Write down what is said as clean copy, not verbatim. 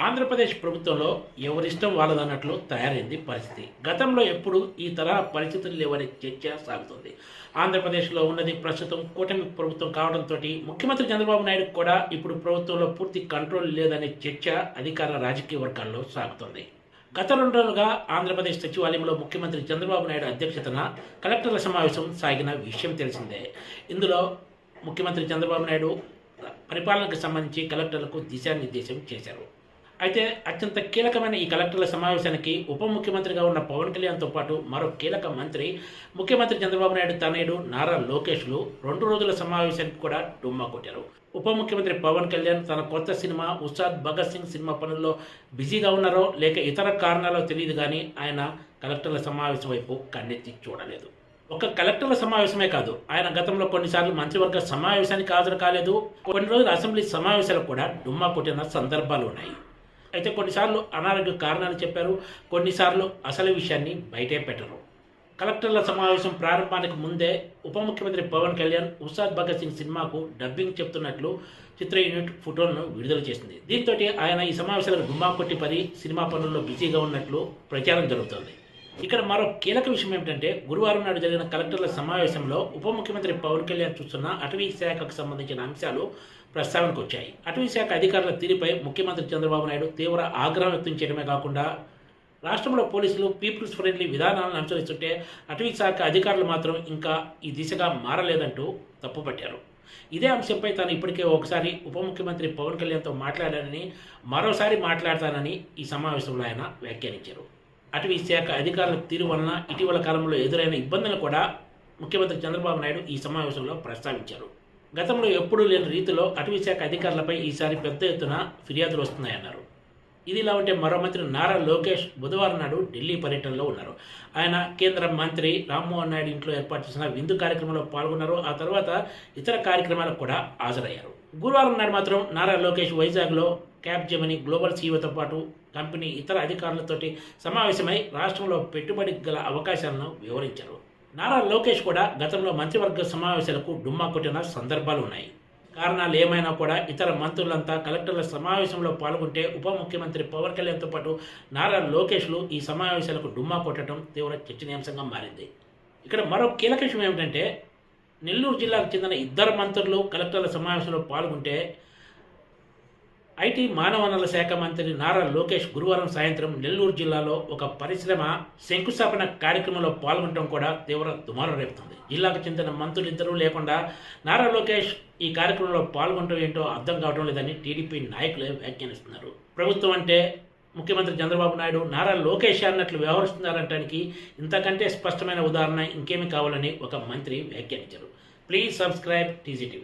ఆంధ్రప్రదేశ్ ప్రభుత్వంలో ఎవరిష్టం వాళ్ళదన్నట్లు తయారైంది పరిస్థితి. గతంలో ఎప్పుడు ఈ తరహా పరిస్థితులు లేవనే చర్చ సాగుతుంది. ఆంధ్రప్రదేశ్లో ఉన్నది ప్రస్తుతం కూటమి ప్రభుత్వం కావడంతో ముఖ్యమంత్రి చంద్రబాబు నాయుడు కూడా ఇప్పుడు ప్రభుత్వంలో పూర్తి కంట్రోల్ లేదనే చర్చ అధికార రాజకీయ వర్గాల్లో సాగుతోంది. గత 2 రోజులుగా ఆంధ్రప్రదేశ్ సచివాలయంలో ముఖ్యమంత్రి చంద్రబాబు నాయుడు అధ్యక్షతన కలెక్టర్ల సమావేశం సాగిన విషయం తెలిసిందే. ఇందులో ముఖ్యమంత్రి చంద్రబాబు నాయుడు పరిపాలనకు సంబంధించి కలెక్టర్లకు దిశానిర్దేశం చేశారు. అయితే అత్యంత కీలకమైన ఈ కలెక్టర్ల సమావేశానికి ఉప ముఖ్యమంత్రిగా ఉన్న పవన్ కళ్యాణ్తో పాటు మరో కీలక మంత్రి ముఖ్యమంత్రి చంద్రబాబు నాయుడు తనయుడు నారా లోకేష్లు 2 రోజుల సమావేశానికి కూడా డుమ్మా కొట్టారు. ఉప ముఖ్యమంత్రి పవన్ కళ్యాణ్ తన కొత్త సినిమా ఉస్తాద్ భగత్ సింగ్ సినిమా పనుల్లో బిజీగా ఉన్నారో లేక ఇతర కారణాలో తెలియదు కానీ ఆయన కలెక్టర్ల సమావేశం వైపు కన్నెత్తి చూడలేదు. ఒక కలెక్టర్ల సమావేశమే కాదు, ఆయన గతంలో కొన్నిసార్లు మంత్రివర్గ సమావేశానికి హాజరు కాలేదు. కొన్ని రోజులు అసెంబ్లీ సమావేశాలు కూడా డుమ్మా కొట్టిన సందర్భాలు ఉన్నాయి. అయితే కొన్నిసార్లు అనారోగ్య కారణాలు చెప్పారు, కొన్నిసార్లు అసలు విషయాన్ని బయటే పెట్టరు. కలెక్టర్ల సమావేశం ప్రారంభానికి ముందే ఉప ముఖ్యమంత్రి పవన్ కళ్యాణ్ ఉస్తాద్ భగత్ సింగ్ సినిమాకు డబ్బింగ్ చెప్తున్నట్లు చిత్ర యూనిట్ ఫోటోలను విడుదల చేసింది. దీంతో ఆయన ఈ సమావేశాలకు డుమ్మా కొట్టి పది సినిమా పనుల్లో బిజీగా ఉన్నట్లు ప్రచారం జరుగుతోంది. ఇక్కడ మరో కీలక విషయం ఏమిటంటే, గురువారం నాడు జరిగిన కలెక్టర్ల సమావేశంలో ఉప ముఖ్యమంత్రి పవన్ కళ్యాణ్ చూస్తున్న అటవీ శాఖకు సంబంధించిన అంశాలు ప్రస్తావనకు వచ్చాయి. అటవీ శాఖ అధికారుల తీరుపై ముఖ్యమంత్రి చంద్రబాబు నాయుడు తీవ్ర ఆగ్రహం వ్యక్తం చేయడమే కాకుండా రాష్ట్రంలో పోలీసులు పీపుల్స్ ఫ్రెండ్లీ విధానాలను అనుసరిస్తుంటే అటవీ శాఖ అధికారులు మాత్రం ఇంకా ఈ దిశగా మారలేదంటూ తప్పుపట్టారు. ఇదే అంశంపై తాను ఇప్పటికే ఒకసారి ఉప ముఖ్యమంత్రి పవన్ కళ్యాణ్తో మాట్లాడానని, మరోసారి మాట్లాడతానని ఈ సమావేశంలో ఆయన వ్యాఖ్యానించారు. అటవీ శాఖ అధికారుల తీరు వలన ఇటీవల కాలంలో ఎదురైన ఇబ్బందులను కూడా ముఖ్యమంత్రి చంద్రబాబు నాయుడు ఈ సమావేశంలో ప్రస్తావించారు. గతంలో ఎప్పుడూ లేని రీతిలో అటవీ శాఖ అధికారులపై ఈసారి పెద్ద ఎత్తున ఫిర్యాదులు వస్తున్నాయన్నారు. ఇది ఇలా ఉంటే మరో మంత్రి నారా లోకేష్ బుధవారం నాడు ఢిల్లీ పర్యటనలో ఉన్నారు. ఆయన కేంద్ర మంత్రి రామ్మోహన్ నాయుడు ఇంట్లో ఏర్పాటు చేసిన విందు కార్యక్రమంలో పాల్గొన్నారు. ఆ తర్వాత ఇతర కార్యక్రమాలకు కూడా హాజరయ్యారు. గురువారం నాడు మాత్రం నారా లోకేష్ వైజాగ్లో క్యాప్జెమిని గ్లోబల్ సీఈఓతో పాటు కంపెనీ ఇతర అధికారులతోటి సమావేశమై రాష్ట్రంలో పెట్టుబడి గల అవకాశాలను వివరించారు. నారా లోకేష్ కూడా గతంలో మంత్రివర్గ సమావేశాలకు డుమ్మా కొట్టిన సందర్భాలు ఉన్నాయి. కారణాలు ఏమైనా కూడా ఇతర మంత్రులంతా కలెక్టర్ల సమావేశంలో పాల్గొంటే ఉప ముఖ్యమంత్రి పవన్ కళ్యాణ్తో పాటు నారా లోకేష్లు ఈ సమావేశాలకు డుమ్మా కొట్టడం తీవ్ర చర్చనీయాంశంగా మారింది. ఇక్కడ మరో కీలక విషయం ఏమిటంటే, నెల్లూరు జిల్లాకు చెందిన 2 మంత్రులు కలెక్టర్ల సమావేశంలో పాల్గొంటే ఐటీ మానవ వనరుల శాఖ మంత్రి నారా లోకేష్ గురువారం సాయంత్రం నెల్లూరు జిల్లాలో ఒక పరిశ్రమ శంకుస్థాపన కార్యక్రమంలో పాల్గొనడం కూడా తీవ్ర దుమారం రేపుతుంది. జిల్లాకు చెందిన మంత్రులు ఇద్దరూ లేకుండా నారా లోకేష్ ఈ కార్యక్రమంలో పాల్గొనడం ఏంటో అర్థం కావడం లేదని టీడీపీ నాయకులే వ్యాఖ్యానిస్తున్నారు. ప్రభుత్వం అంటే ముఖ్యమంత్రి చంద్రబాబు నాయుడు నారా లోకేష్ అన్నట్లు వ్యవహరిస్తున్నారంటానికి ఇంతకంటే స్పష్టమైన ఉదాహరణ ఇంకేమి కావాలని ఒక మంత్రి వ్యాఖ్యానించారు. Please subscribe TGTV.